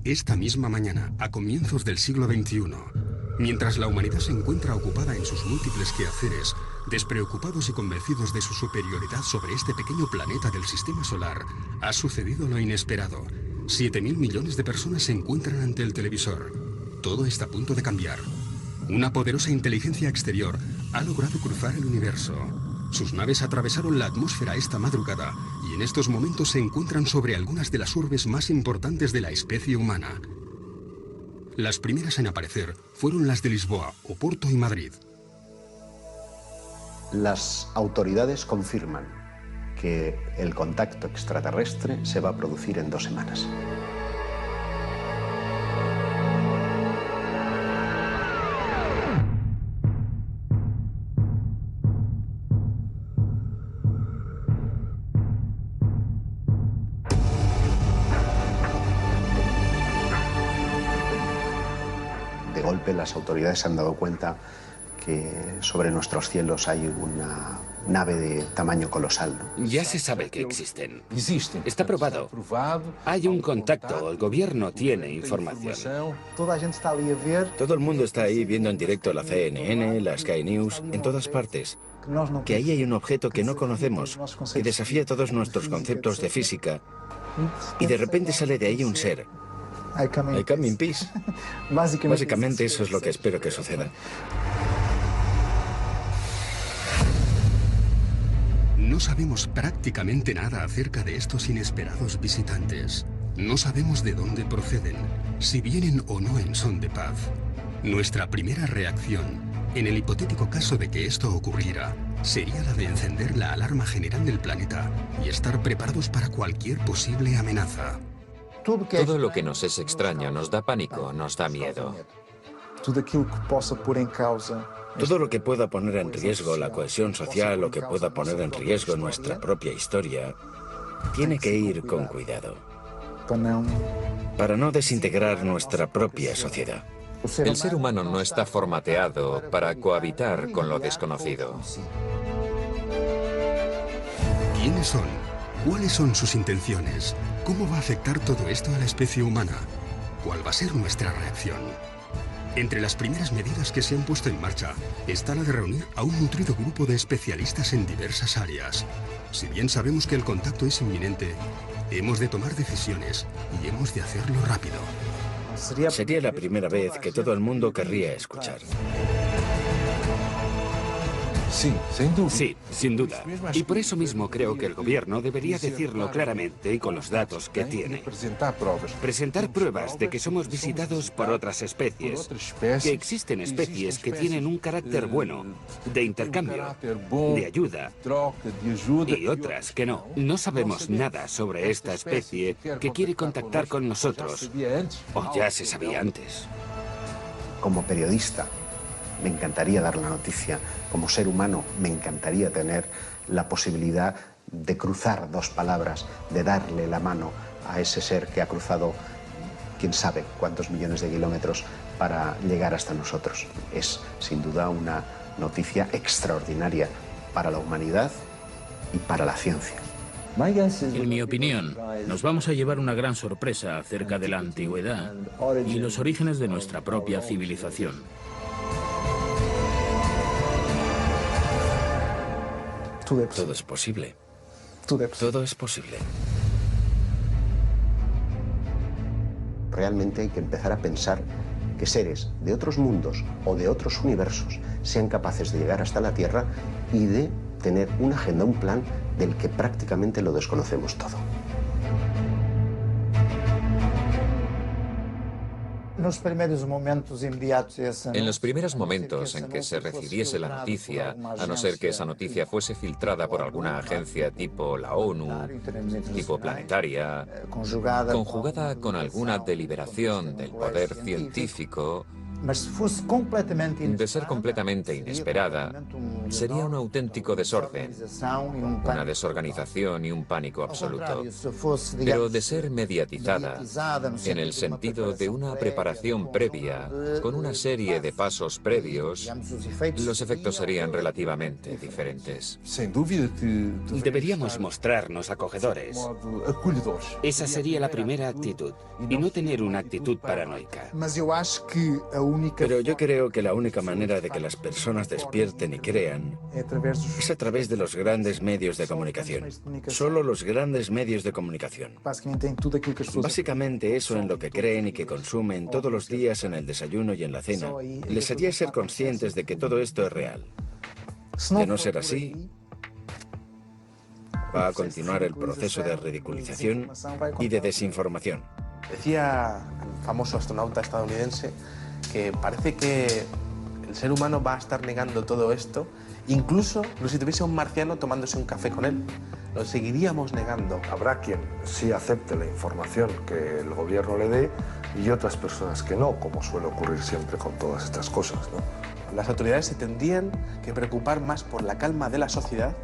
Esta misma mañana, a comienzos del siglo XXI, mientras la humanidad se encuentra ocupada en sus múltiples quehaceres, despreocupados y convencidos de su superioridad sobre este pequeño planeta del sistema solar, ha sucedido lo inesperado. 7.000 millones de personas se encuentran ante el televisor. Todo está a punto de cambiar. Una poderosa inteligencia exterior ha logrado cruzar el universo. Sus naves atravesaron la atmósfera esta madrugada y en estos momentos se encuentran sobre algunas de las urbes más importantes de la especie humana. Las primeras en aparecer fueron las de Lisboa, Oporto y Madrid. Las autoridades confirman que el contacto extraterrestre se va a producir en 2 semanas. De golpe las autoridades se han dado cuenta que sobre nuestros cielos hay una nave de tamaño colosal, ¿no? Ya se sabe que existen. Está probado. Hay un contacto, el gobierno tiene información. Todo el mundo está ahí viendo en directo la CNN, la Sky News, en todas partes. Que ahí hay un objeto que no conocemos, que desafía todos nuestros conceptos de física. Y de repente sale de ahí un ser. I come in peace. Básicamente eso es lo que espero que suceda. No sabemos prácticamente nada acerca de estos inesperados visitantes. No sabemos de dónde proceden, si vienen o no en son de paz. Nuestra primera reacción, en el hipotético caso de que esto ocurriera, sería la de encender la alarma general del planeta y estar preparados para cualquier posible amenaza. Todo lo que nos es extraño nos da pánico, nos da miedo. Todo lo que pueda poner en riesgo la cohesión social o que pueda poner en riesgo nuestra propia historia, tiene que ir con cuidado. Para no desintegrar nuestra propia sociedad. El ser humano no está formateado para cohabitar con lo desconocido. ¿Quiénes son? ¿Cuáles son sus intenciones? ¿Cómo va a afectar todo esto a la especie humana? ¿Cuál va a ser nuestra reacción? Entre las primeras medidas que se han puesto en marcha está la de reunir a un nutrido grupo de especialistas en diversas áreas. Si bien sabemos que el contacto es inminente, hemos de tomar decisiones y hemos de hacerlo rápido. Sería la primera vez que todo el mundo querría escuchar. Sí, sin duda. Y por eso mismo creo que el gobierno debería decirlo claramente y con los datos que tiene. Presentar pruebas de que somos visitados por otras especies, que existen especies que tienen un carácter bueno, de intercambio, de ayuda, y otras que no. No sabemos nada sobre esta especie que quiere contactar con nosotros, o ya se sabía antes. Como periodista, me encantaría dar la noticia. Como ser humano, me encantaría tener la posibilidad de cruzar 2 palabras, de darle la mano a ese ser que ha cruzado quién sabe cuántos millones de kilómetros para llegar hasta nosotros. Es, sin duda, una noticia extraordinaria para la humanidad y para la ciencia. En mi opinión, nos vamos a llevar una gran sorpresa acerca de la antigüedad y los orígenes de nuestra propia civilización. Todo es posible. Todo es posible. Realmente hay que empezar a pensar que seres de otros mundos o de otros universos sean capaces de llegar hasta la Tierra y de tener una agenda, un plan del que prácticamente lo desconocemos todo. En los primeros momentos en que se recibiese la noticia, a no ser que esa noticia fuese filtrada por alguna agencia tipo la ONU, tipo planetaria, conjugada con alguna deliberación del poder científico, De ser completamente inesperada, sería un auténtico desorden, una desorganización y un pánico absoluto. Pero de ser mediatizada, en el sentido de una preparación previa, con una serie de pasos previos, los efectos serían relativamente diferentes. Deberíamos mostrarnos acogedores. Esa sería la primera actitud, y no tener una actitud paranoica. Pero yo creo que la única manera de que las personas despierten y crean es a través de los grandes medios de comunicación. Solo los grandes medios de comunicación. Básicamente eso en lo que creen y que consumen todos los días en el desayuno y en la cena. Les haría ser conscientes de que todo esto es real. De no ser así, va a continuar el proceso de ridiculización y de desinformación. Decía el famoso astronauta estadounidense que parece que el ser humano va a estar negando todo esto, incluso si tuviese un marciano tomándose un café con él. Lo seguiríamos negando. Habrá quien sí acepte la información que el gobierno le dé y otras personas que no, como suele ocurrir siempre con todas estas cosas, ¿no? Las autoridades se tendrían que preocupar más por la calma de la sociedad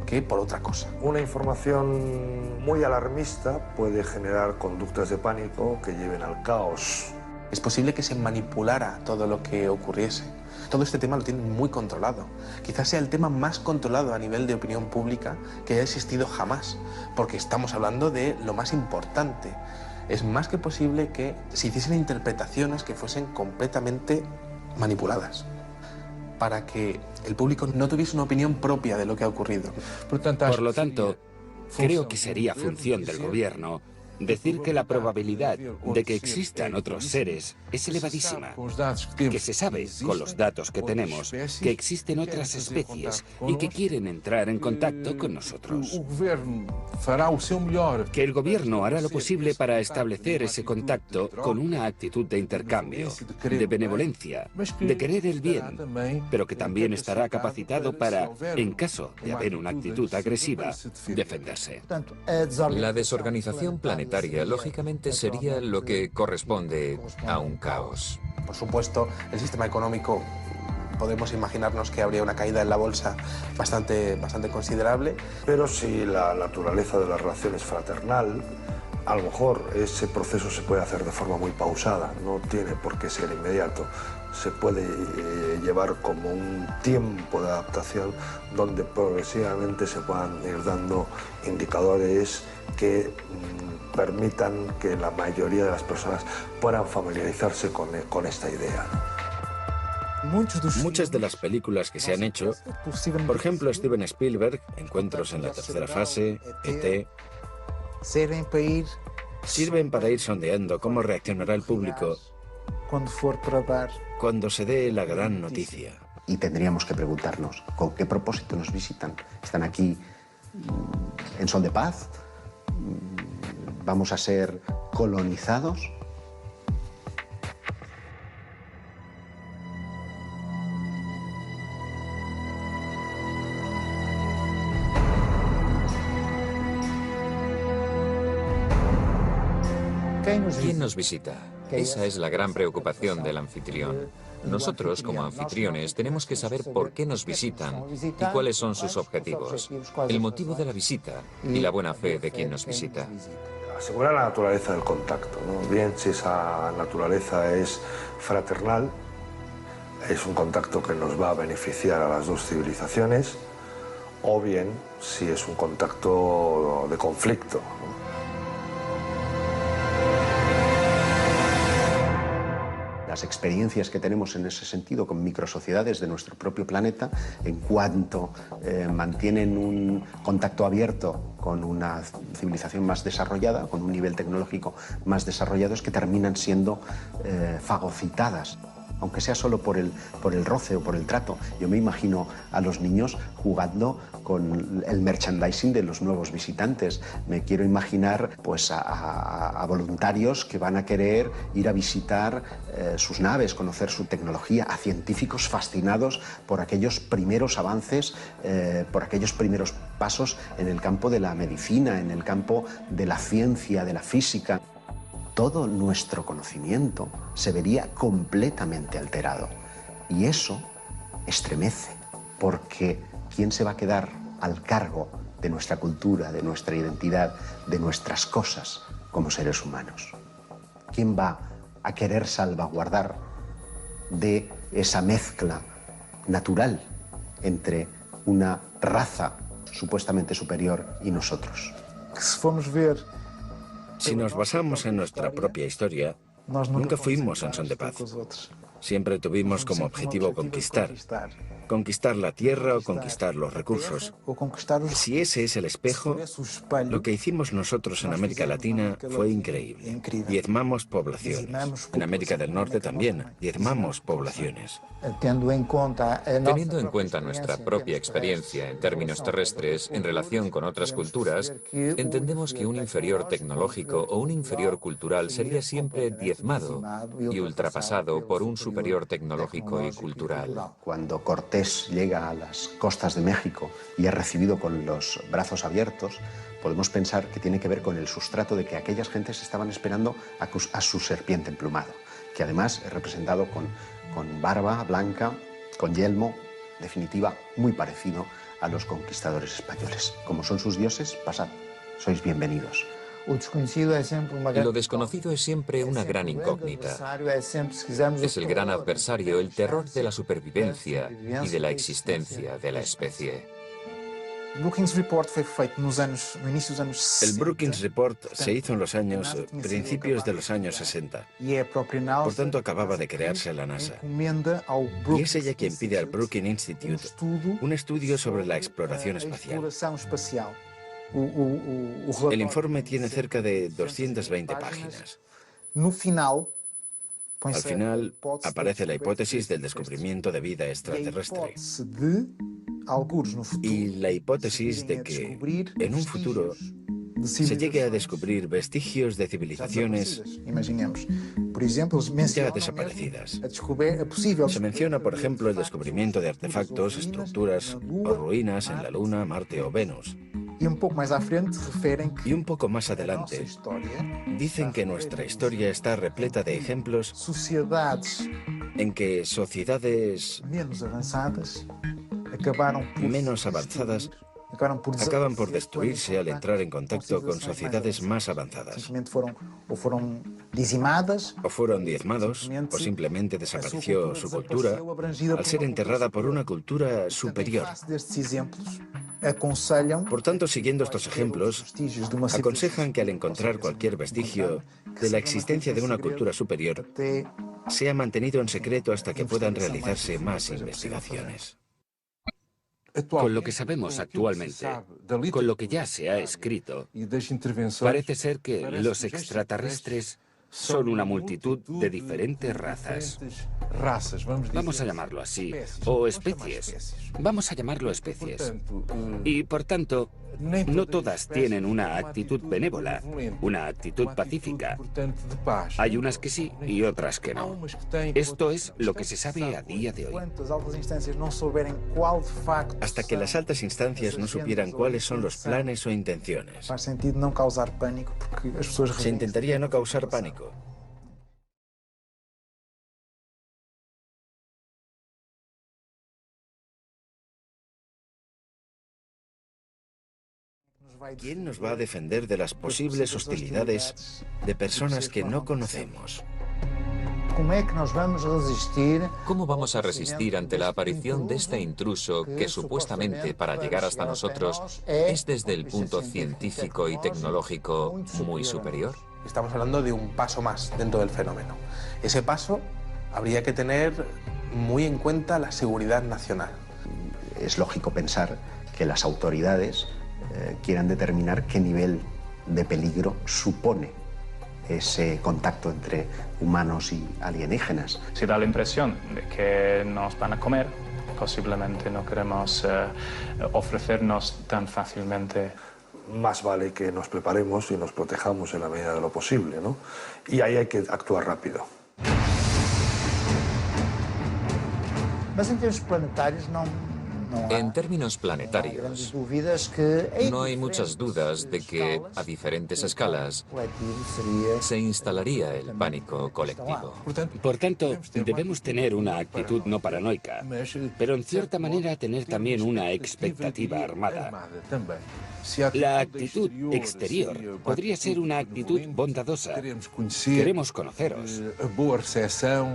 que por otra cosa. Una información muy alarmista puede generar conductas de pánico que lleven al caos. Es posible que se manipulara todo lo que ocurriese. Todo este tema lo tienen muy controlado. Quizás sea el tema más controlado a nivel de opinión pública que haya existido jamás, porque estamos hablando de lo más importante. Es más que posible que se hiciesen interpretaciones que fuesen completamente manipuladas, para que el público no tuviese una opinión propia de lo que ha ocurrido. Por lo tanto, creo que sería función del gobierno decir que la probabilidad de que existan otros seres es elevadísima, que se sabe, con los datos que tenemos, que existen otras especies y que quieren entrar en contacto con nosotros. Que el gobierno hará lo posible para establecer ese contacto con una actitud de intercambio, de benevolencia, de querer el bien, pero que también estará capacitado para, en caso de haber una actitud agresiva, defenderse. La desorganización planetaria lógicamente sería lo que corresponde a un caos. Por supuesto, el sistema económico, podemos imaginarnos que habría una caída en la bolsa bastante considerable. Pero si la naturaleza de la relación es fraternal, a lo mejor ese proceso se puede hacer de forma muy pausada, no tiene por qué ser inmediato. Se puede llevar como un tiempo de adaptación donde progresivamente se puedan ir dando indicadores que permitan que la mayoría de las personas puedan familiarizarse con esta idea. Muchas de las películas que se han hecho, por ejemplo Steven Spielberg, Encuentros en la tercera fase, E.T., sirven para ir sondeando cómo reaccionará el público cuando se dé la gran noticia. Y tendríamos que preguntarnos, ¿con qué propósito nos visitan? ¿Están aquí en son de paz? ¿Vamos a ser colonizados? ¿Quién nos visita? Esa es la gran preocupación del anfitrión. Nosotros, como anfitriones, tenemos que saber por qué nos visitan y cuáles son sus objetivos, el motivo de la visita y la buena fe de quien nos visita. Asegurar la naturaleza del contacto, ¿no? Bien si esa naturaleza es fraternal, es un contacto que nos va a beneficiar a las dos civilizaciones, o bien si es un contacto de conflicto, ¿no? Las experiencias que tenemos en ese sentido con microsociedades de nuestro propio planeta, en cuanto mantienen un contacto abierto con una civilización más desarrollada, con un nivel tecnológico más desarrollado, es que terminan siendo fagocitadas, aunque sea solo por el roce o por el trato. Yo me imagino a los niños jugando con el merchandising de los nuevos visitantes. Me quiero imaginar pues, a voluntarios que van a querer ir a visitar sus naves, conocer su tecnología, a científicos fascinados por aquellos primeros avances, por aquellos primeros pasos en el campo de la medicina, en el campo de la ciencia, de la física. todo nuestro conocimiento se vería completamente alterado. Y eso estremece, porque ¿quién se va a quedar al cargo de nuestra cultura, de nuestra identidad, de nuestras cosas como seres humanos? ¿Quién va a querer salvaguardar de esa mezcla natural entre una raza supuestamente superior y nosotros? Si nos basamos en nuestra propia historia, nunca fuimos en son de paz. Siempre tuvimos como objetivo conquistar la tierra o conquistar los recursos. Si ese es el espejo, lo que hicimos nosotros en América Latina fue increíble. Diezmamos poblaciones. En América del Norte también, diezmamos poblaciones. Teniendo en cuenta nuestra propia experiencia en términos terrestres en relación con otras culturas, entendemos que un inferior tecnológico o un inferior cultural sería siempre diezmado y ultrapasado por un superior tecnológico y cultural. Cuando Cortés llega a las costas de México y es recibido con los brazos abiertos, podemos pensar que tiene que ver con el sustrato de que aquellas gentes estaban esperando a su serpiente emplumado, que además es representado con barba blanca, con yelmo, en definitiva, muy parecido a los conquistadores españoles. Como son sus dioses, pasad, sois bienvenidos. Lo desconocido es siempre una gran incógnita. Es el gran adversario, el terror de la supervivencia y de la existencia de la especie. El Brookings Report se hizo en los principios de los años 60. Por tanto, acababa de crearse la NASA. Y es ella quien pide al Brookings Institute un estudio sobre la exploración espacial. El informe tiene cerca de 220 páginas. Al final aparece la hipótesis del descubrimiento de vida extraterrestre y la hipótesis de que en un futuro se llegue a descubrir vestigios de civilizaciones ya desaparecidas. Se menciona, por ejemplo, el descubrimiento de artefactos, estructuras o ruinas en la Luna, Marte o Venus. Y un poco más adelante, dicen que nuestra historia está repleta de ejemplos en que sociedades menos avanzadas acaban por destruirse al entrar en contacto con sociedades más avanzadas. O fueron diezmados, o simplemente desapareció su cultura al ser enterrada por una cultura superior. Por tanto, siguiendo estos ejemplos, aconsejan que al encontrar cualquier vestigio de la existencia de una cultura superior, sea mantenido en secreto hasta que puedan realizarse más investigaciones. Con lo que sabemos actualmente, con lo que ya se ha escrito, parece ser que los extraterrestres son una multitud de diferentes razas. Vamos a llamarlo así, o especies. Vamos a llamarlo especies. Y, por tanto, no todas tienen una actitud benévola, una actitud pacífica. Hay unas que sí y otras que no. Esto es lo que se sabe a día de hoy. Hasta que las altas instancias no supieran cuáles son los planes o intenciones. Se intentaría no causar pánico. ¿Quién nos va a defender de las posibles hostilidades de personas que no conocemos? ¿Cómo vamos a resistir ante la aparición de este intruso que supuestamente para llegar hasta nosotros es desde el punto científico y tecnológico muy superior? Estamos hablando de un paso más dentro del fenómeno. Ese paso habría que tener muy en cuenta la seguridad nacional. Es lógico pensar que las autoridades quieran determinar qué nivel de peligro supone ese contacto entre humanos y alienígenas. Si da la impresión de que nos van a comer, posiblemente no queremos ofrecernos tan fácilmente. Más vale que nos preparemos y nos protejamos en la medida de lo posible, ¿no? Y ahí hay que actuar rápido. Mas em termos planetários En términos planetarios, no hay muchas dudas de que, a diferentes escalas, se instalaría el pánico colectivo. Por tanto, debemos tener una actitud no paranoica, pero en cierta manera tener también una expectativa armada. La actitud exterior podría ser una actitud bondadosa. Queremos conoceros,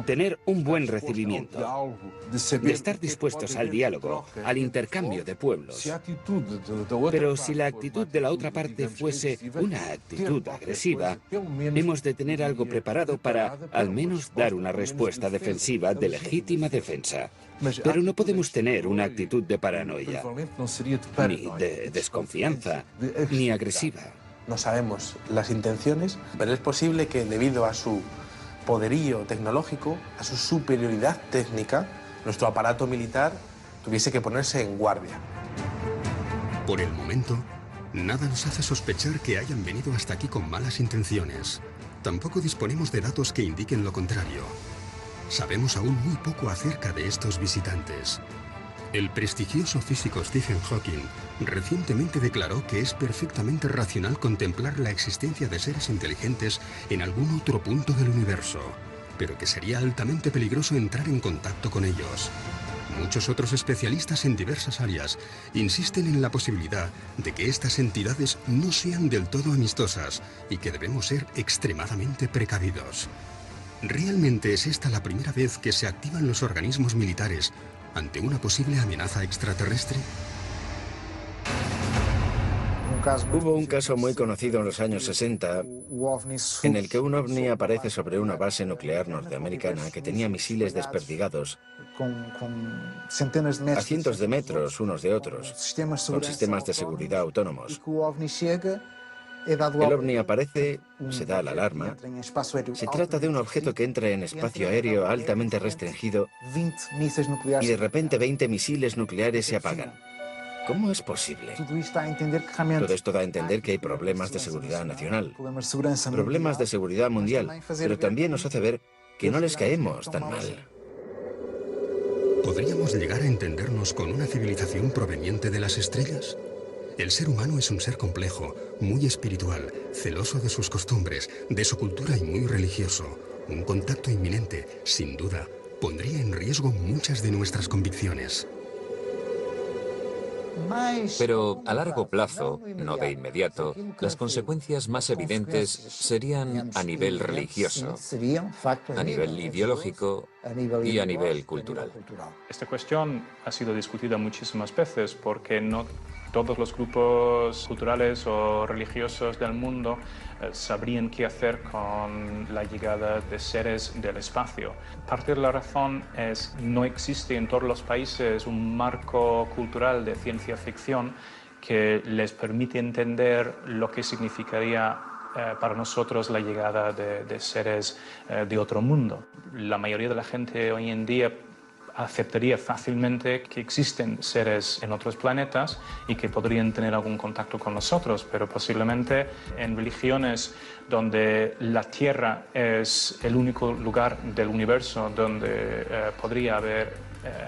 tener un buen recibimiento, de estar dispuestos al diálogo, al intercambio de pueblos. Pero si la actitud de la otra parte fuese una actitud agresiva, hemos de tener algo preparado para, al menos, dar una respuesta defensiva de legítima defensa. Pero no podemos tener una actitud de paranoia, ni de desconfianza, ni agresiva. No sabemos las intenciones, pero es posible que debido a su poderío tecnológico, a su superioridad técnica, nuestro aparato militar tuviese que ponerse en guardia. Por el momento, nada nos hace sospechar que hayan venido hasta aquí con malas intenciones. Tampoco disponemos de datos que indiquen lo contrario. Sabemos aún muy poco acerca de estos visitantes. El prestigioso físico Stephen Hawking recientemente declaró que es perfectamente racional contemplar la existencia de seres inteligentes en algún otro punto del universo, pero que sería altamente peligroso entrar en contacto con ellos. Muchos otros especialistas en diversas áreas insisten en la posibilidad de que estas entidades no sean del todo amistosas y que debemos ser extremadamente precavidos. ¿Realmente es esta la primera vez que se activan los organismos militares ante una posible amenaza extraterrestre? Hubo un caso muy conocido en los años 60 en el que un ovni aparece sobre una base nuclear norteamericana que tenía misiles desperdigados a cientos de metros unos de otros, con sistemas de seguridad autónomos. El ovni aparece, se da la alarma. Se trata de un objeto que entra en espacio aéreo altamente restringido y de repente 20 misiles nucleares se apagan. ¿Cómo es posible? Todo esto da a entender que hay problemas de seguridad nacional, problemas de seguridad mundial, pero también nos hace ver que no les caemos tan mal. ¿Podríamos llegar a entendernos con una civilización proveniente de las estrellas? El ser humano es un ser complejo, muy espiritual, celoso de sus costumbres, de su cultura y muy religioso. Un contacto inminente, sin duda, pondría en riesgo muchas de nuestras convicciones. Pero a largo plazo, no de inmediato, las consecuencias más evidentes serían a nivel religioso, a nivel ideológico y a nivel cultural. Esta cuestión ha sido discutida muchísimas veces porque no todos los grupos culturales o religiosos del mundo sabrían qué hacer con la llegada de seres del espacio. Parte de la razón es que no existe en todos los países un marco cultural de ciencia ficción que les permite entender lo que significaría para nosotros la llegada de seres de otro mundo. La mayoría de la gente hoy en día aceptaría fácilmente que existen seres en otros planetas y que podrían tener algún contacto con nosotros, pero posiblemente en religiones donde la Tierra es el único lugar del universo donde podría haber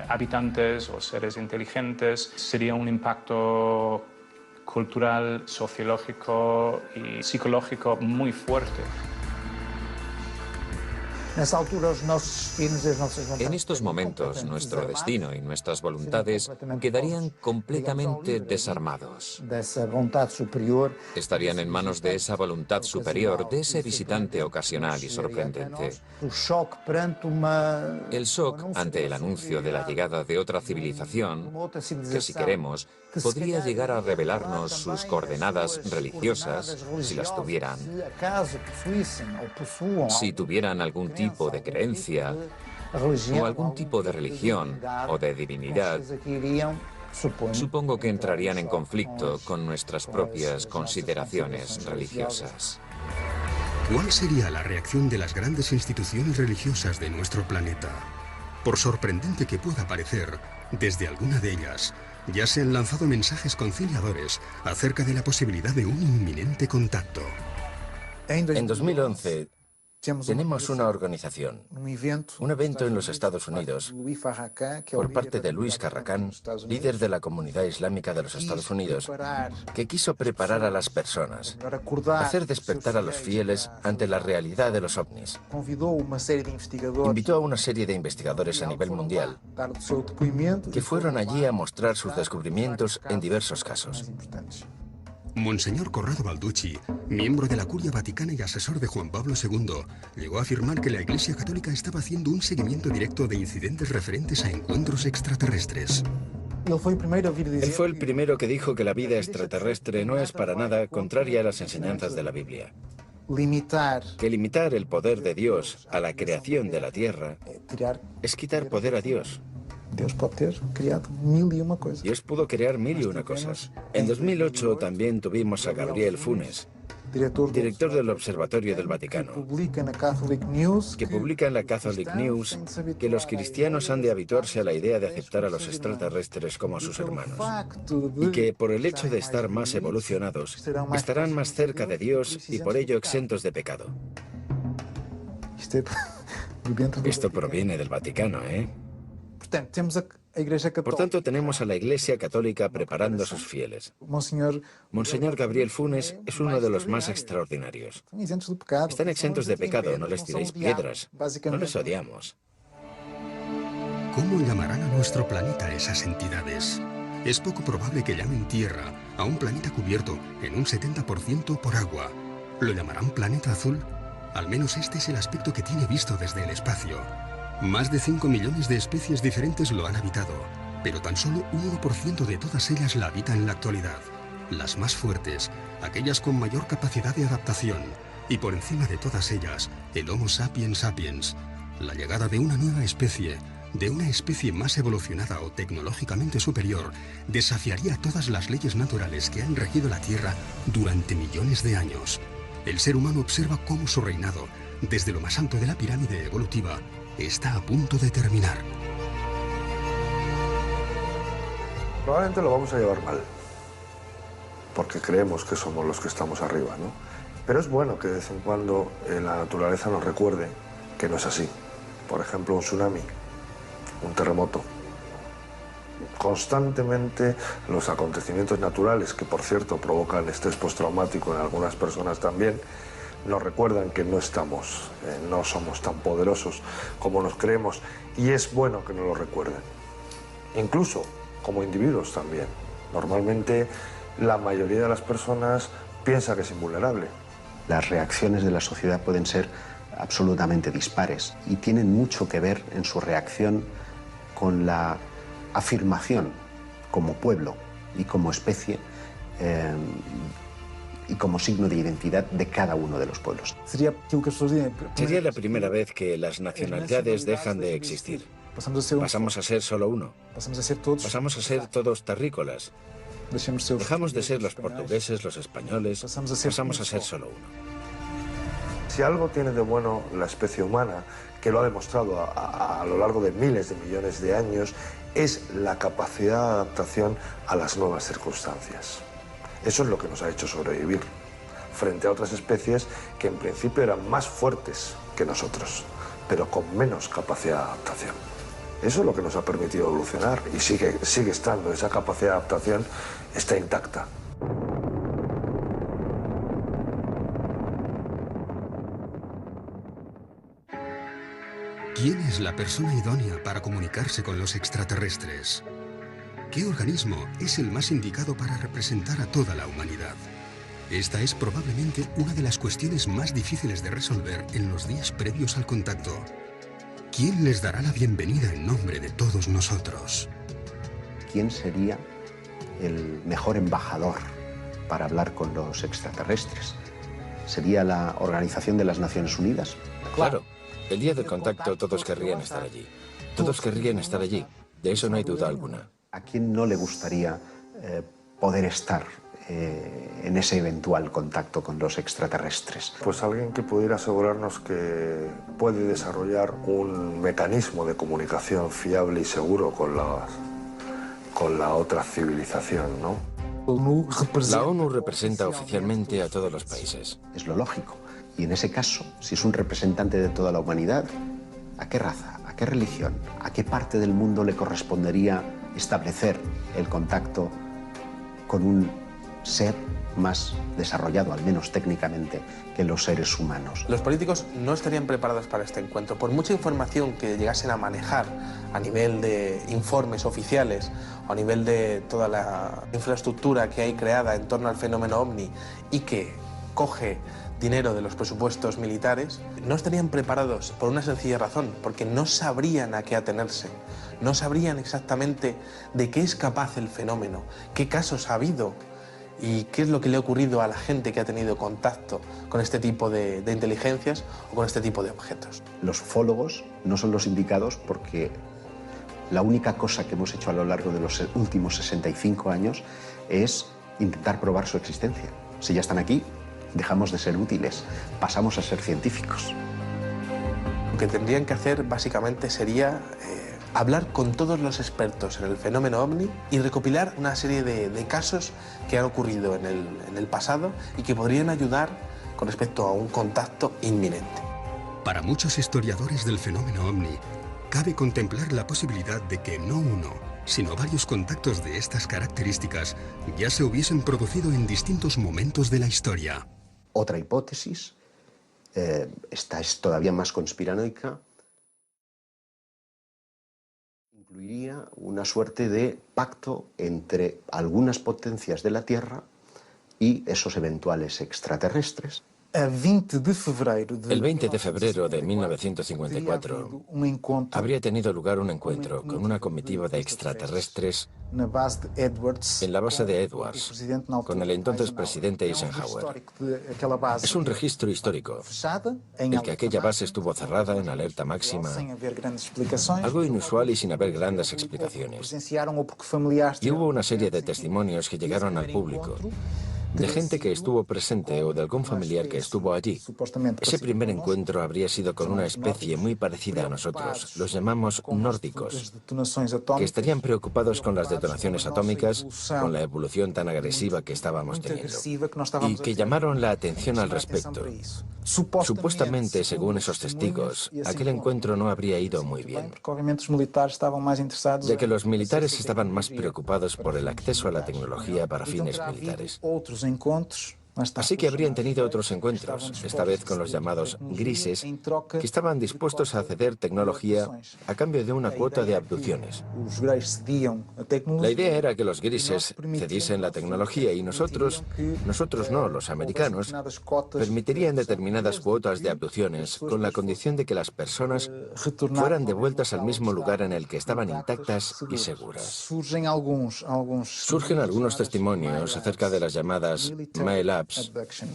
habitantes o seres inteligentes, sería un impacto cultural, sociológico y psicológico muy fuerte. En estos momentos, nuestro destino y nuestras voluntades quedarían completamente desarmados. Estarían en manos de esa voluntad superior, de ese visitante ocasional y sorprendente. El shock ante el anuncio de la llegada de otra civilización, que si queremos, podría llegar a revelarnos sus coordenadas religiosas, si las tuvieran, si tuvieran algún tipo de creencia o algún tipo de religión o de divinidad. Supongo que entrarían en conflicto con nuestras propias consideraciones religiosas. ¿Cuál sería la reacción de las grandes instituciones religiosas de nuestro planeta? Por sorprendente que pueda parecer, desde alguna de ellas ya se han lanzado mensajes conciliadores acerca de la posibilidad de un inminente contacto. En 2011, Tenemos una organización, un evento en los Estados Unidos, por parte de Luis Farrakhan, líder de la comunidad islámica de los Estados Unidos, que quiso preparar a las personas, hacer despertar a los fieles ante la realidad de los ovnis. Invitó a una serie de investigadores a nivel mundial que fueron allí a mostrar sus descubrimientos en diversos casos. Monseñor Corrado Balducci, miembro de la Curia Vaticana y asesor de Juan Pablo II, llegó a afirmar que la Iglesia Católica estaba haciendo un seguimiento directo de incidentes referentes a encuentros extraterrestres. Él fue el primero que dijo que la vida extraterrestre no es para nada contraria a las enseñanzas de la Biblia. Que limitar el poder de Dios a la creación de la Tierra es quitar poder a Dios. Dios pudo crear mil y una cosas. En 2008 también tuvimos a Gabriel Funes, director del Observatorio del Vaticano, que publica en la Catholic News que los cristianos han de habituarse a la idea de aceptar a los extraterrestres como a sus hermanos y que, por el hecho de estar más evolucionados, estarán más cerca de Dios y por ello exentos de pecado. Esto proviene del Vaticano, ¿eh? Por tanto, tenemos a la Iglesia Católica preparando a sus fieles. Monseñor Gabriel Funes es uno de los más extraordinarios. Están exentos de pecado, no les tiréis piedras, no les odiamos. ¿Cómo llamarán a nuestro planeta esas entidades? Es poco probable que llamen Tierra a un planeta cubierto en un 70% por agua. ¿Lo llamarán planeta azul? Al menos este es el aspecto que tiene visto desde el espacio. Más de 5 millones de especies diferentes lo han habitado, pero tan solo un 1% de todas ellas la habitan en la actualidad. Las más fuertes, aquellas con mayor capacidad de adaptación, y por encima de todas ellas, el Homo sapiens sapiens. La llegada de una nueva especie, de una especie más evolucionada o tecnológicamente superior, desafiaría todas las leyes naturales que han regido la Tierra durante millones de años. El ser humano observa cómo su reinado, desde lo más alto de la pirámide evolutiva, está a punto de terminar. Probablemente lo vamos a llevar mal, porque creemos que somos los que estamos arriba, ¿no? Pero es bueno que de vez en cuando la naturaleza nos recuerde que no es así. Por ejemplo, un tsunami, un terremoto. Constantemente los acontecimientos naturales, que por cierto provocan estrés postraumático en algunas personas también, nos recuerdan que no somos tan poderosos como nos creemos, y es bueno que nos lo recuerden. Incluso como individuos también. Normalmente la mayoría de las personas piensa que es invulnerable. Las reacciones de la sociedad pueden ser absolutamente dispares y tienen mucho que ver en su reacción con la afirmación como pueblo y como especie y como signo de identidad de cada uno de los pueblos. Sería la primera vez que las nacionalidades dejan de existir. Pasamos a ser solo uno. Pasamos a ser todos terrícolas. Dejamos de ser los portugueses, los españoles. Pasamos a ser solo uno. Si algo tiene de bueno la especie humana, que lo ha demostrado a lo largo de miles de millones de años, es la capacidad de adaptación a las nuevas circunstancias. Eso es lo que nos ha hecho sobrevivir, frente a otras especies que en principio eran más fuertes que nosotros, pero con menos capacidad de adaptación. Eso es lo que nos ha permitido evolucionar y sigue estando, esa capacidad de adaptación está intacta. ¿Quién es la persona idónea para comunicarse con los extraterrestres? ¿Qué organismo es el más indicado para representar a toda la humanidad? Esta es probablemente una de las cuestiones más difíciles de resolver en los días previos al contacto. ¿Quién les dará la bienvenida en nombre de todos nosotros? ¿Quién sería el mejor embajador para hablar con los extraterrestres? ¿Sería la Organización de las Naciones Unidas? Claro. El día del contacto todos querrían estar allí. Todos querrían estar allí. De eso no hay duda alguna. ¿A quién no le gustaría poder estar en ese eventual contacto con los extraterrestres? Pues alguien que pudiera asegurarnos que puede desarrollar un mecanismo de comunicación fiable y seguro con la otra civilización, ¿no? La ONU representa oficialmente a todos los países. Es lo lógico. Y en ese caso, si es un representante de toda la humanidad, ¿a qué raza, a qué religión, a qué parte del mundo le correspondería establecer el contacto con un ser más desarrollado, al menos técnicamente, que los seres humanos? Los políticos no estarían preparados para este encuentro. Por mucha información que llegasen a manejar a nivel de informes oficiales o a nivel de toda la infraestructura que hay creada en torno al fenómeno OVNI y que coge dinero de los presupuestos militares, no estarían preparados por una sencilla razón, porque no sabrían a qué atenerse, no sabrían exactamente de qué es capaz el fenómeno, qué casos ha habido y qué es lo que le ha ocurrido a la gente que ha tenido contacto con este tipo de inteligencias o con este tipo de objetos. Los ufólogos no son los indicados porque la única cosa que hemos hecho a lo largo de los últimos 65 años es intentar probar su existencia. Si ya están aquí, dejamos de ser útiles, pasamos a ser científicos. Lo que tendrían que hacer básicamente sería hablar con todos los expertos en el fenómeno OVNI y recopilar una serie de casos que han ocurrido en el pasado y que podrían ayudar con respecto a un contacto inminente. Para muchos historiadores del fenómeno OVNI, cabe contemplar la posibilidad de que no uno, sino varios contactos de estas características ya se hubiesen producido en distintos momentos de la historia. Otra hipótesis, esta es todavía más conspiranoica, incluiría una suerte de pacto entre algunas potencias de la Tierra y esos eventuales extraterrestres. El 20 de febrero de 1954 habría tenido lugar un encuentro con una comitiva de extraterrestres en la base de Edwards, con el entonces presidente Eisenhower. Es un registro histórico, el que aquella base estuvo cerrada en alerta máxima, algo inusual y sin haber grandes explicaciones. Y hubo una serie de testimonios que llegaron al público, de gente que estuvo presente o de algún familiar que estuvo allí. Ese primer encuentro habría sido con una especie muy parecida a nosotros, los llamamos nórdicos, que estarían preocupados con las detonaciones atómicas, con la evolución tan agresiva que estábamos teniendo, y que llamaron la atención al respecto. Supuestamente, según esos testigos, aquel encuentro no habría ido muy bien, de que los militares estaban más preocupados por el acceso a la tecnología para fines militares. Así que habrían tenido otros encuentros, esta vez con los llamados grises, que estaban dispuestos a ceder tecnología a cambio de una cuota de abducciones. La idea era que los grises cediesen la tecnología y nosotros no, los americanos, permitirían determinadas cuotas de abducciones con la condición de que las personas fueran devueltas al mismo lugar en el que estaban intactas y seguras. Surgen algunos testimonios acerca de las llamadas MILABs,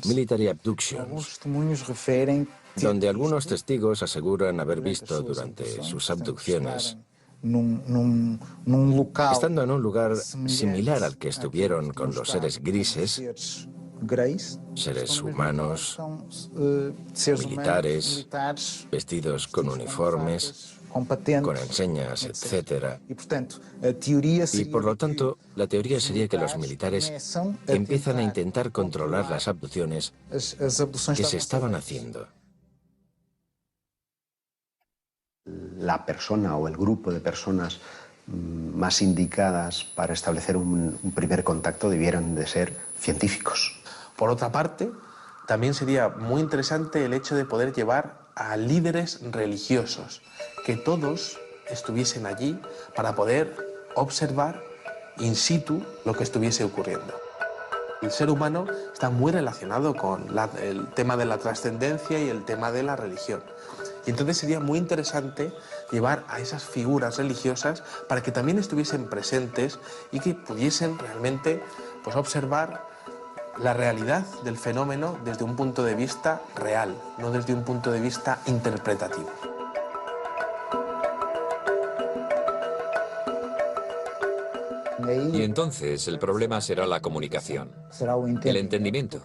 Military Abductions, donde algunos testigos aseguran haber visto durante sus abducciones, estando en un lugar similar al que estuvieron con los seres grises, seres humanos, militares, vestidos con uniformes, con enseñas, etc. Y por lo tanto, la teoría sería que los militares empiezan a intentar controlar las abducciones que se estaban haciendo. La persona o el grupo de personas más indicadas para establecer un primer contacto debieran de ser científicos. Por otra parte, también sería muy interesante el hecho de poder llevar a líderes religiosos, que todos estuviesen allí para poder observar in situ lo que estuviese ocurriendo. El ser humano está muy relacionado con el tema de la trascendencia y el tema de la religión. Y entonces sería muy interesante llevar a esas figuras religiosas para que también estuviesen presentes y que pudiesen realmente observar la realidad del fenómeno desde un punto de vista real, no desde un punto de vista interpretativo. Y entonces el problema será la comunicación, el entendimiento.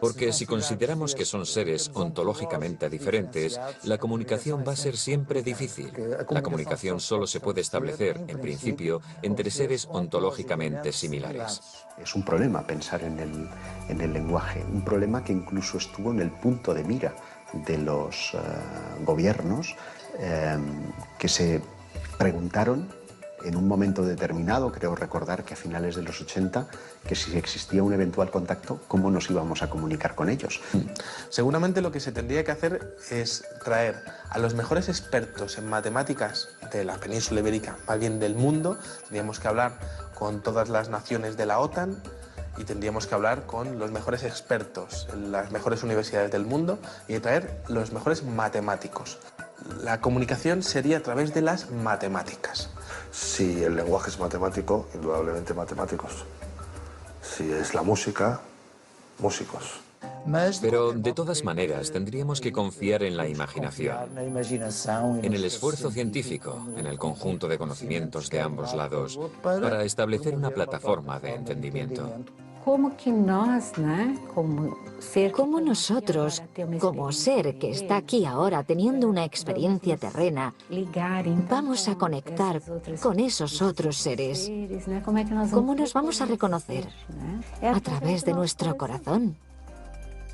Porque si consideramos que son seres ontológicamente diferentes, la comunicación va a ser siempre difícil. La comunicación solo se puede establecer, en principio, entre seres ontológicamente similares. Es un problema pensar en el lenguaje, un problema que incluso estuvo en el punto de mira de los gobiernos que se preguntaron en un momento determinado, creo recordar que a finales de los 80, que si existía un eventual contacto, ¿cómo nos íbamos a comunicar con ellos? Seguramente lo que se tendría que hacer es traer a los mejores expertos en matemáticas de la península ibérica, más bien del mundo. Tendríamos que hablar con todas las naciones de la OTAN y tendríamos que hablar con los mejores expertos en las mejores universidades del mundo y traer los mejores matemáticos. La comunicación sería a través de las matemáticas. Si el lenguaje es matemático, indudablemente matemáticos. Si es la música, músicos. Pero de todas maneras tendríamos que confiar en la imaginación, en el esfuerzo científico, en el conjunto de conocimientos de ambos lados, para establecer una plataforma de entendimiento. ¿Cómo nosotros, como ser que está aquí ahora teniendo una experiencia terrena, vamos a conectar con esos otros seres? ¿Cómo nos vamos a reconocer? A través de nuestro corazón.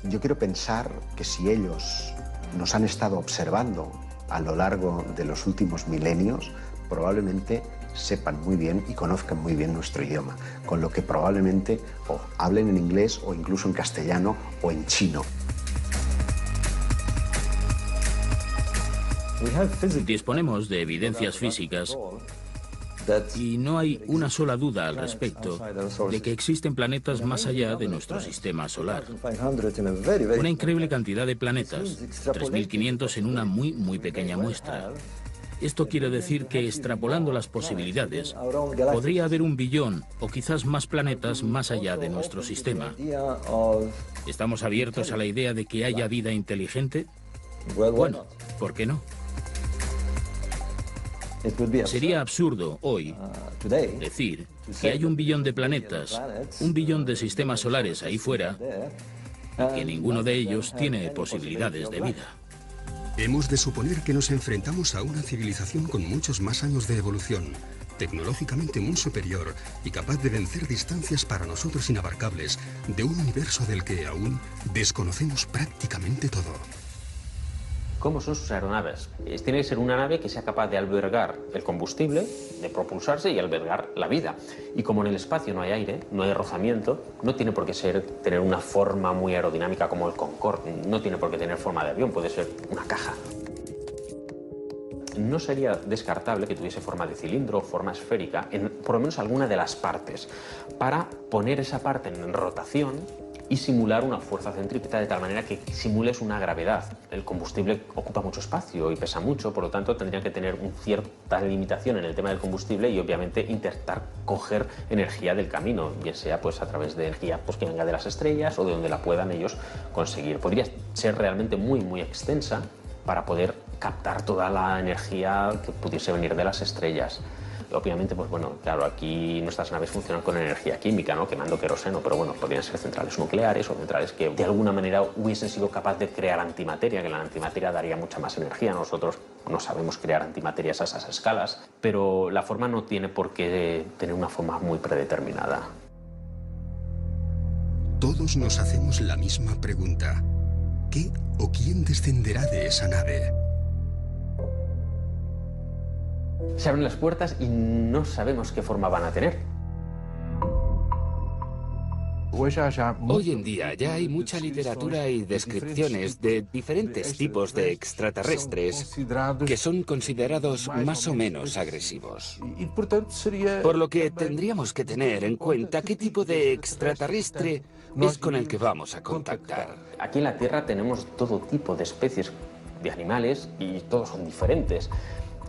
Yo quiero pensar que si ellos nos han estado observando a lo largo de los últimos milenios, probablemente sepan muy bien y conozcan muy bien nuestro idioma, con lo que probablemente o hablen en inglés o incluso en castellano o en chino. Disponemos de evidencias físicas y no hay una sola duda al respecto de que existen planetas más allá de nuestro sistema solar. Una increíble cantidad de planetas, 3.500 en una muy pequeña muestra. Esto quiere decir que, extrapolando las posibilidades, podría haber 1 billón o quizás más planetas más allá de nuestro sistema. ¿Estamos abiertos a la idea de que haya vida inteligente? Bueno, ¿por qué no? Sería absurdo hoy decir que hay 1 billón de planetas, 1 billón de sistemas solares ahí fuera y que ninguno de ellos tiene posibilidades de vida. Hemos de suponer que nos enfrentamos a una civilización con muchos más años de evolución, tecnológicamente muy superior y capaz de vencer distancias para nosotros inabarcables de un universo del que aún desconocemos prácticamente todo. ¿Cómo son sus aeronaves? Tiene que ser una nave que sea capaz de albergar el combustible, de propulsarse y albergar la vida. Y como en el espacio no hay aire, no hay rozamiento, no tiene por qué tener una forma muy aerodinámica como el Concorde, no tiene por qué tener forma de avión, puede ser una caja. No sería descartable que tuviese forma de cilindro o forma esférica en por lo menos alguna de las partes, para poner esa parte en rotación y simular una fuerza centrípeta de tal manera que simules una gravedad. El combustible ocupa mucho espacio y pesa mucho, por lo tanto tendría que tener una cierta limitación en el tema del combustible y obviamente intentar coger energía del camino, bien sea pues a través de energía pues, que venga de las estrellas o de donde la puedan ellos conseguir. Podría ser realmente muy extensa para poder captar toda la energía que pudiese venir de las estrellas. Obviamente, pues bueno, claro, aquí nuestras naves funcionan con energía química, ¿no? Quemando queroseno, pero bueno, podrían ser centrales nucleares o centrales que de alguna manera hubiesen sido capaces de crear antimateria, que la antimateria daría mucha más energía. Nosotros no sabemos crear antimaterias a esas escalas, pero la forma no tiene por qué tener una forma muy predeterminada. Todos nos hacemos la misma pregunta. ¿Qué o quién descenderá de esa nave? Se abren las puertas y no sabemos qué forma van a tener. Hoy en día ya hay mucha literatura y descripciones de diferentes tipos de extraterrestres que son considerados más o menos agresivos. Por lo que tendríamos que tener en cuenta qué tipo de extraterrestre es con el que vamos a contactar. Aquí en la Tierra tenemos todo tipo de especies de animales y todos son diferentes.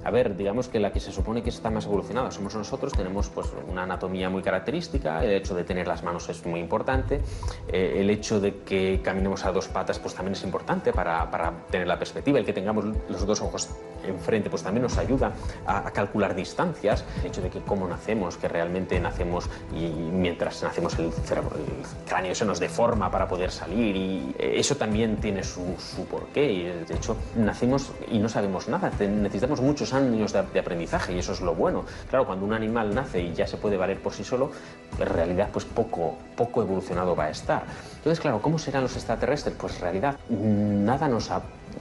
A ver, digamos que la que se supone que está más evolucionada somos nosotros, tenemos pues una anatomía muy característica, el hecho de tener las manos es muy importante, el hecho de que caminemos a dos patas pues también es importante para tener la perspectiva, el que tengamos los dos ojos enfrente pues también nos ayuda a calcular distancias, el hecho de que cómo nacemos, que realmente nacemos y mientras nacemos el cerebro, el cráneo se nos deforma para poder salir y eso también tiene su porqué y de hecho nacemos y no sabemos nada, necesitamos muchos años de aprendizaje y eso es lo bueno. Claro, cuando un animal nace y ya se puede valer por sí solo, en realidad pues poco evolucionado va a estar. Entonces, claro, ¿cómo serán los extraterrestres? Pues en realidad nada nos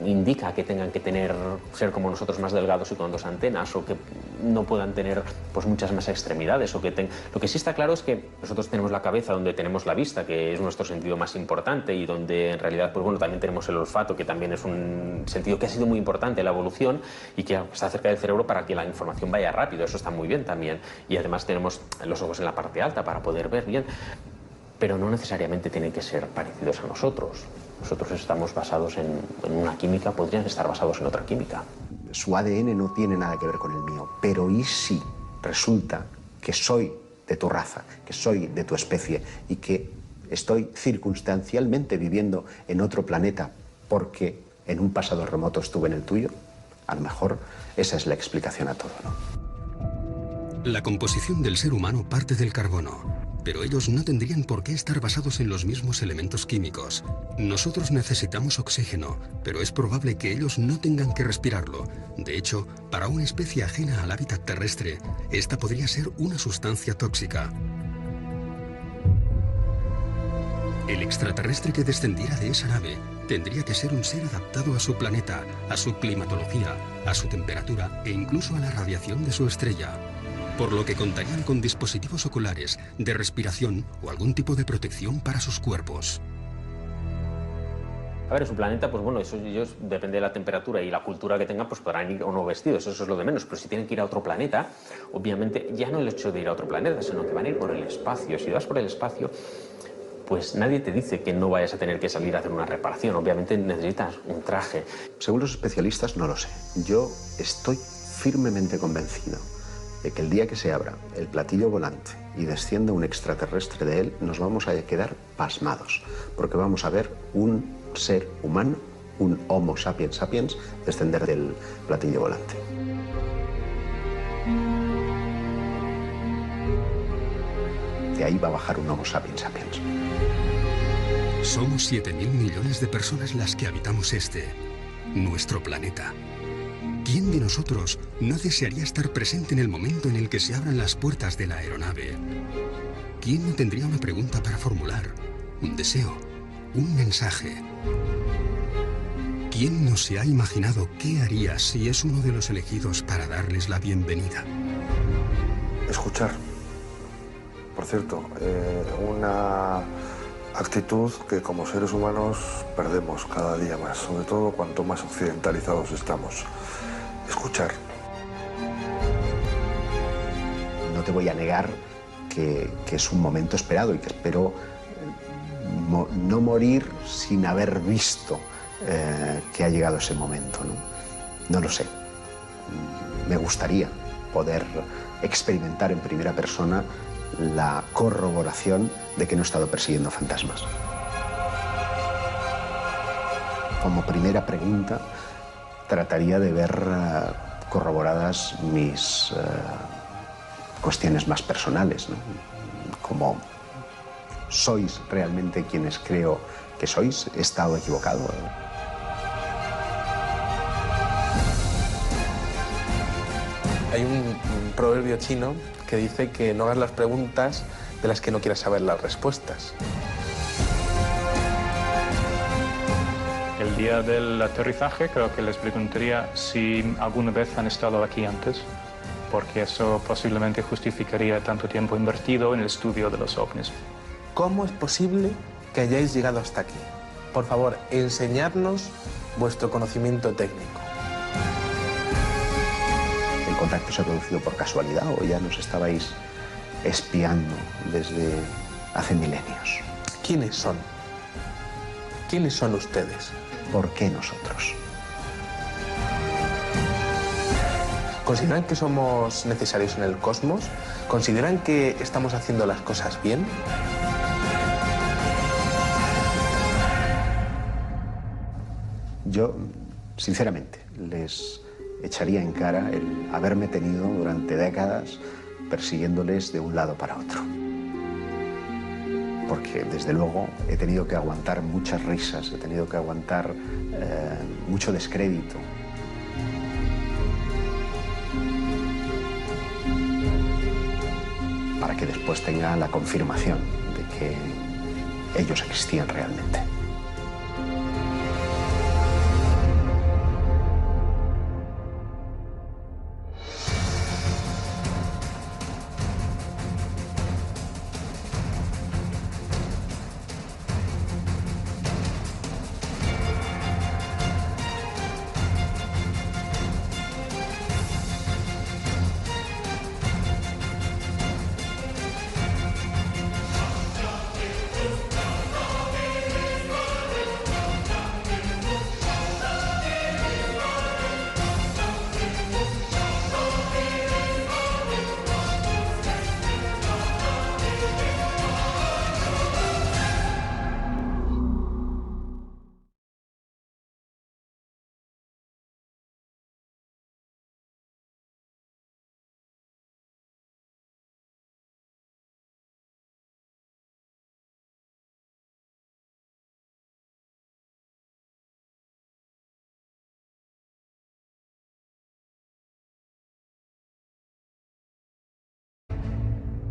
indica que tengan que ser como nosotros más delgados y con dos antenas o que no puedan tener pues muchas más extremidades o que lo que sí está claro es que nosotros tenemos la cabeza donde tenemos la vista, que es nuestro sentido más importante y donde en realidad pues bueno, también tenemos el olfato, que también es un sentido que ha sido muy importante en la evolución y que está cerca del cerebro para que la información vaya rápido, eso está muy bien también y además tenemos los ojos en la parte alta para poder ver bien, pero no necesariamente tienen que ser parecidos a nosotros. Nosotros estamos basados en una química, podrían estar basados en otra química. Su ADN no tiene nada que ver con el mío, pero ¿y si resulta que soy de tu raza, que soy de tu especie y que estoy circunstancialmente viviendo en otro planeta porque en un pasado remoto estuve en el tuyo? A lo mejor esa es la explicación a todo, ¿no? La composición del ser humano parte del carbono. Pero ellos no tendrían por qué estar basados en los mismos elementos químicos. Nosotros necesitamos oxígeno, pero es probable que ellos no tengan que respirarlo. De hecho, para una especie ajena al hábitat terrestre, esta podría ser una sustancia tóxica. El extraterrestre que descendiera de esa nave tendría que ser un ser adaptado a su planeta, a su climatología, a su temperatura e incluso a la radiación de su estrella. Por lo que contarían con dispositivos oculares, de respiración o algún tipo de protección para sus cuerpos. A ver, en su planeta, pues bueno, eso ellos, depende de la temperatura y la cultura que tengan, pues podrán ir o no vestidos, eso es lo de menos. Pero si tienen que ir a otro planeta, obviamente, ya no el hecho de ir a otro planeta, sino que van a ir por el espacio. Si vas por el espacio, pues nadie te dice que no vayas a tener que salir a hacer una reparación. Obviamente necesitas un traje. Según los especialistas, no lo sé. Yo estoy firmemente convencido de que el día que se abra el platillo volante y descienda un extraterrestre de él, nos vamos a quedar pasmados, porque vamos a ver un ser humano, un Homo sapiens sapiens, descender del platillo volante. De ahí va a bajar un Homo sapiens sapiens. Somos 7.000 millones de personas las que habitamos nuestro planeta. ¿Quién de nosotros no desearía estar presente en el momento en el que se abran las puertas de la aeronave? ¿Quién no tendría una pregunta para formular? Un deseo, un mensaje. ¿Quién no se ha imaginado qué haría si es uno de los elegidos para darles la bienvenida? Escuchar. Por cierto, una actitud que como seres humanos perdemos cada día más, sobre todo cuanto más occidentalizados estamos. Escuchar. No te voy a negar que es un momento esperado y que espero no morir sin haber visto que ha llegado ese momento, ¿no? No lo sé. Me gustaría poder experimentar en primera persona la corroboración de que no he estado persiguiendo fantasmas. Como primera pregunta, trataría de ver corroboradas mis cuestiones más personales, ¿no? Como, ¿sois realmente quienes creo que sois? ¿He estado equivocado? Hay un proverbio chino que dice que no hagas las preguntas de las que no quieras saber las respuestas. El día del aterrizaje creo que les preguntaría si alguna vez han estado aquí antes, porque eso posiblemente justificaría tanto tiempo invertido en el estudio de los ovnis. ¿Cómo es posible que hayáis llegado hasta aquí? Por favor, enseñadnos vuestro conocimiento técnico. ¿El contacto se ha producido por casualidad o ya nos estabais espiando desde hace milenios? ¿Quiénes son? ¿Quiénes son ustedes? ¿Por qué nosotros? ¿Consideran que somos necesarios en el cosmos? ¿Consideran que estamos haciendo las cosas bien? Yo, sinceramente, les echaría en cara el haberme tenido durante décadas persiguiéndoles de un lado para otro. Porque, desde luego, he tenido que aguantar muchas risas, he tenido que aguantar mucho descrédito. Para que después tenga la confirmación de que ellos existían realmente.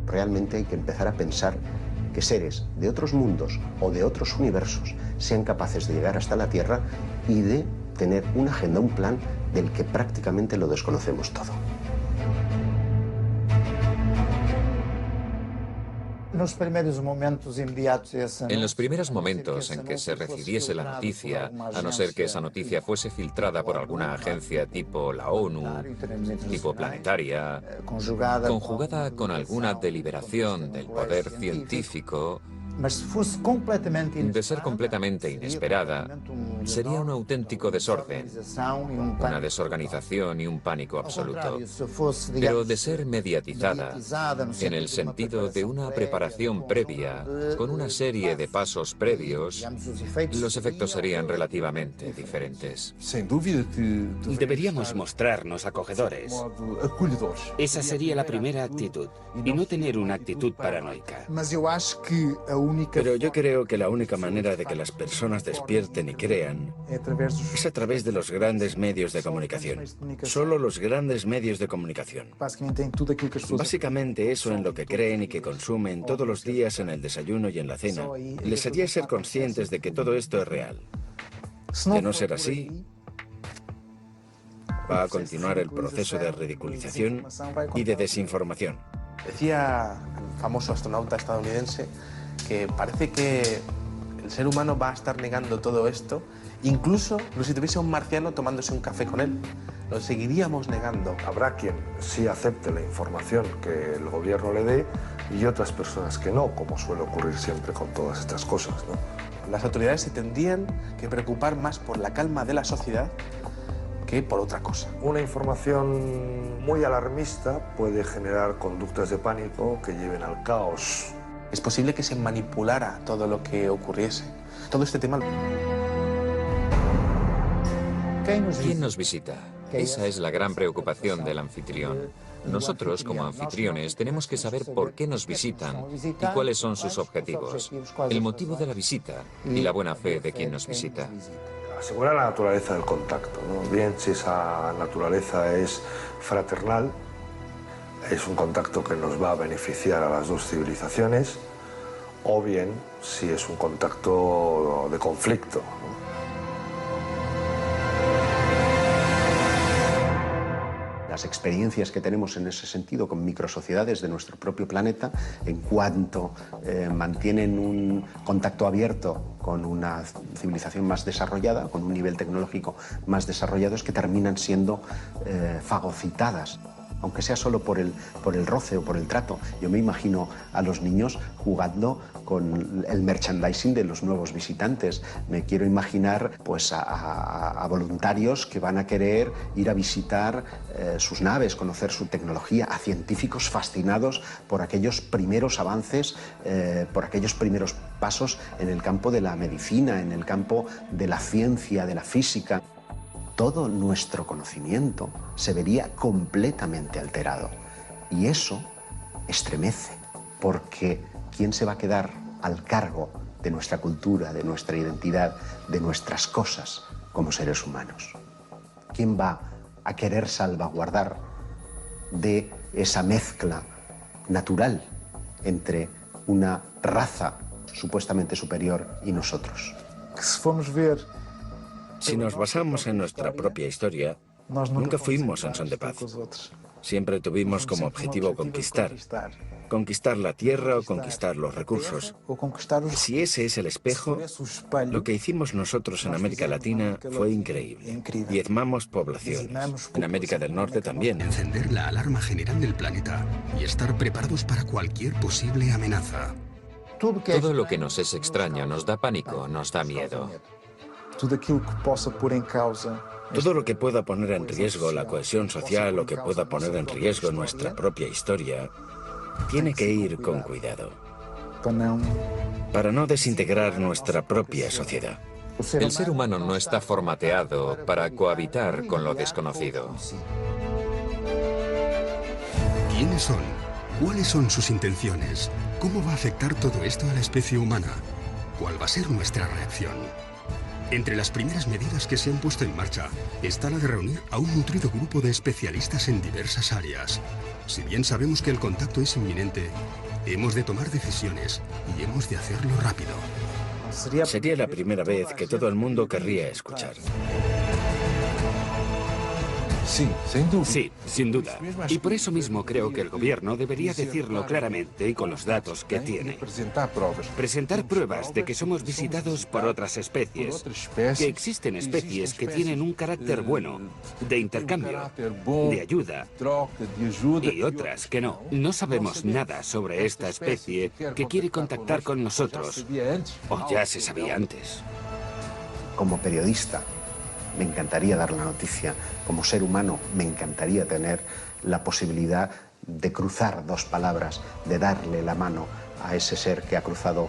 Realmente hay que empezar a pensar que seres de otros mundos o de otros universos sean capaces de llegar hasta la Tierra y de tener una agenda, un plan del que prácticamente lo desconocemos todo. En los primeros momentos en que se recibiese la noticia, a no ser que esa noticia fuese filtrada por alguna agencia tipo la ONU, tipo planetaria, conjugada con alguna deliberación del poder científico, de ser completamente inesperada, sería un auténtico desorden, una desorganización y un pánico absoluto. Pero de ser mediatizada, en el sentido de una preparación previa, con una serie de pasos previos, los efectos serían relativamente diferentes. Deberíamos mostrarnos acogedores. Esa sería la primera actitud, y no tener una actitud paranoica. Pero yo creo que la única manera de que las personas despierten y crean es a través de los grandes medios de comunicación. Solo los grandes medios de comunicación. Básicamente eso en lo que creen y que consumen todos los días en el desayuno y en la cena. Les haría ser conscientes de que todo esto es real. De no ser así, va a continuar el proceso de ridiculización y de desinformación. Decía el famoso astronauta estadounidense que parece que el ser humano va a estar negando todo esto, incluso si tuviese un marciano tomándose un café con él. Lo seguiríamos negando. Habrá quien sí acepte la información que el gobierno le dé y otras personas que no, como suele ocurrir siempre con todas estas cosas, ¿no? Las autoridades se tendrían que preocupar más por la calma de la sociedad que por otra cosa. Una información muy alarmista puede generar conductas de pánico que lleven al caos. Es posible que se manipulara todo lo que ocurriese. Todo este tema... ¿Quién nos visita? Esa es la gran preocupación del anfitrión. Nosotros, como anfitriones, tenemos que saber por qué nos visitan y cuáles son sus objetivos, el motivo de la visita y la buena fe de quien nos visita. Asegurar la naturaleza del contacto, ¿no? Bien si esa naturaleza es fraternal, es un contacto que nos va a beneficiar a las dos civilizaciones, o bien si es un contacto de conflicto, ¿no? Las experiencias que tenemos en ese sentido con microsociedades de nuestro propio planeta, en cuanto mantienen un contacto abierto con una civilización más desarrollada, con un nivel tecnológico más desarrollado, es que terminan siendo fagocitadas. aunque sea solo por el roce o por el trato. Yo me imagino a los niños jugando con el merchandising de los nuevos visitantes. Me quiero imaginar pues, a voluntarios que van a querer ir a visitar sus naves, conocer su tecnología, a científicos fascinados por aquellos primeros avances, por aquellos primeros pasos en el campo de la medicina, en el campo de la ciencia, de la física. Todo nuestro conocimiento se vería completamente alterado. Y eso estremece, porque ¿quién se va a quedar al cargo de nuestra cultura, de nuestra identidad, de nuestras cosas como seres humanos? ¿Quién va a querer salvaguardar de esa mezcla natural entre una raza supuestamente superior y nosotros? Si nos basamos en nuestra propia historia, nunca fuimos en son de paz. Siempre tuvimos como objetivo conquistar. Conquistar la tierra o conquistar los recursos. Si ese es el espejo, lo que hicimos nosotros en América Latina fue increíble. Diezmamos poblaciones. En América del Norte también. Encender la alarma general del planeta y estar preparados para cualquier posible amenaza. Todo lo que nos es extraño nos da pánico, nos da miedo. Todo lo que pueda poner en riesgo la cohesión social o que pueda poner en riesgo nuestra propia historia, tiene que ir con cuidado, para no desintegrar nuestra propia sociedad. El ser humano no está formateado para cohabitar con lo desconocido. ¿Quiénes son? ¿Cuáles son sus intenciones? ¿Cómo va a afectar todo esto a la especie humana? ¿Cuál va a ser nuestra reacción? Entre las primeras medidas que se han puesto en marcha está la de reunir a un nutrido grupo de especialistas en diversas áreas. Si bien sabemos que el contacto es inminente, hemos de tomar decisiones y hemos de hacerlo rápido. Sería la primera vez que todo el mundo querría escuchar. Sí, sin duda. Y por eso mismo creo que el gobierno debería decirlo claramente y con los datos que tiene. Presentar pruebas de que somos visitados por otras especies, que existen especies que tienen un carácter bueno, de intercambio, de ayuda, y otras que no. No sabemos nada sobre esta especie que quiere contactar con nosotros, o ya se sabía antes. Como periodista, me encantaría dar la noticia. Como ser humano, me encantaría tener la posibilidad de cruzar dos palabras, de darle la mano a ese ser que ha cruzado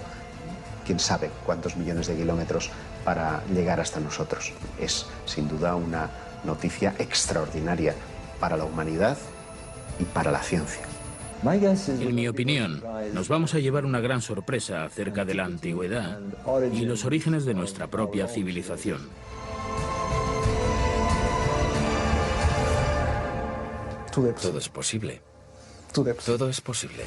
quién sabe cuántos millones de kilómetros para llegar hasta nosotros. Es, sin duda, una noticia extraordinaria para la humanidad y para la ciencia. En mi opinión, nos vamos a llevar una gran sorpresa acerca de la antigüedad y los orígenes de nuestra propia civilización. Todo es posible. Todo es posible.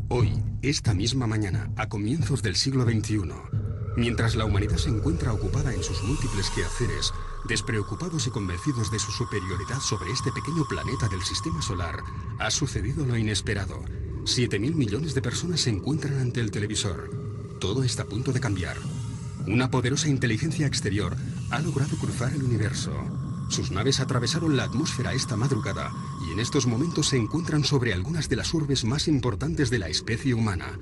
Hoy, esta misma mañana, a comienzos del siglo XXI, mientras la humanidad se encuentra ocupada en sus múltiples quehaceres, despreocupados y convencidos de su superioridad sobre este pequeño planeta del sistema solar, ha sucedido lo inesperado. 7.000 millones de personas se encuentran ante el televisor. Todo está a punto de cambiar. Una poderosa inteligencia exterior ha logrado cruzar el universo. Sus naves atravesaron la atmósfera esta madrugada y en estos momentos se encuentran sobre algunas de las urbes más importantes de la especie humana.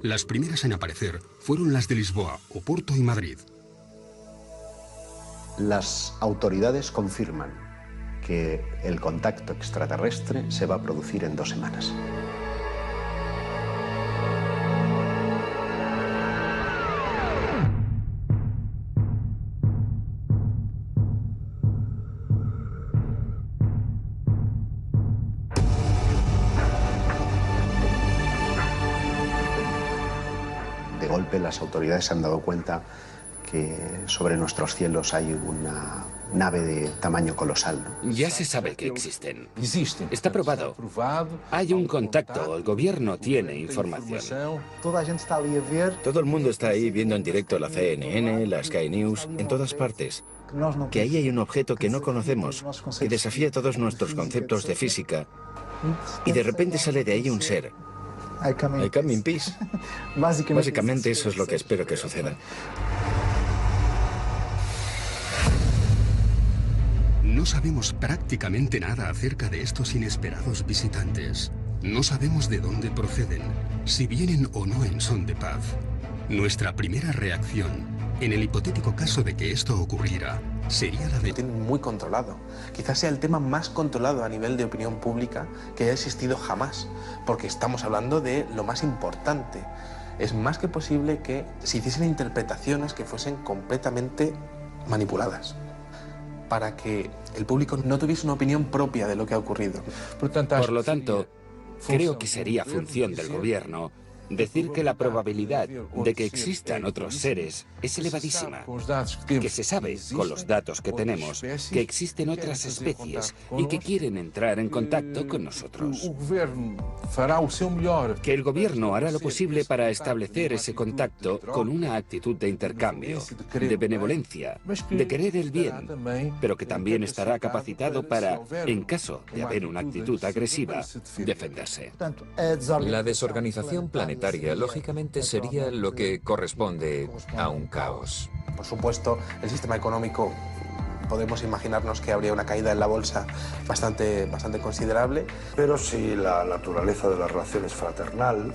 Las primeras en aparecer fueron las de Lisboa, Oporto y Madrid. Las autoridades confirman que el contacto extraterrestre se va a producir en 2 semanas. De golpe las autoridades se han dado cuenta que sobre nuestros cielos hay una nave de tamaño colosal, ¿no? Ya se sabe que existen. Está probado. Hay un contacto, el gobierno tiene información. Todo el mundo está ahí viendo en directo la CNN, la Sky News, en todas partes. que ahí hay un objeto que no conocemos, que desafía todos nuestros conceptos de física, y de repente sale de ahí un ser. I come in peace. Básicamente eso es lo que espero que suceda. No sabemos prácticamente nada acerca de estos inesperados visitantes. No sabemos de dónde proceden, si vienen o no en son de paz. Nuestra primera reacción, en el hipotético caso de que esto ocurriera, sería la de... Tienen muy controlado. Quizás sea el tema más controlado a nivel de opinión pública que haya existido jamás, porque estamos hablando de lo más importante. Es más que posible que se hiciesen interpretaciones que fuesen completamente manipuladas, para que el público no tuviese una opinión propia de lo que ha ocurrido. Por lo tanto, creo que sería función del gobierno decir que la probabilidad de que existan otros seres es elevadísima, que se sabe, con los datos que tenemos, que existen otras especies y que quieren entrar en contacto con nosotros. Que el gobierno hará lo posible para establecer ese contacto con una actitud de intercambio, de benevolencia, de querer el bien, pero que también estará capacitado para, en caso de haber una actitud agresiva, defenderse. La desorganización planetaria lógicamente sería lo que corresponde a un caos. Por supuesto, el sistema económico, podemos imaginarnos que habría una caída en la bolsa bastante considerable. Pero si la naturaleza de la relación es fraternal,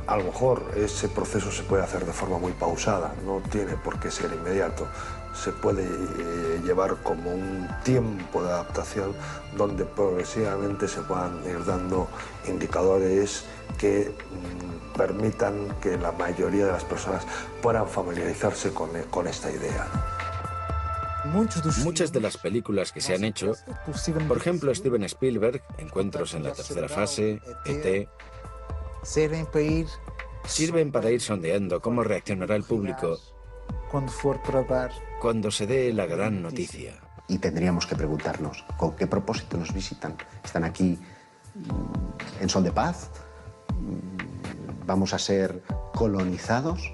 a lo mejor ese proceso se puede hacer de forma muy pausada, no tiene por qué ser inmediato. Se puede llevar como un tiempo de adaptación donde progresivamente se puedan ir dando indicadores que permitan que la mayoría de las personas puedan familiarizarse con esta idea. Muchas de las películas que se han hecho, por ejemplo Steven Spielberg, Encuentros en la tercera fase, E.T., sirven para ir sondeando cómo reaccionará el público cuando se dé la gran noticia. Y tendríamos que preguntarnos, ¿con qué propósito nos visitan? ¿Están aquí en son de paz? ¿Vamos a ser colonizados?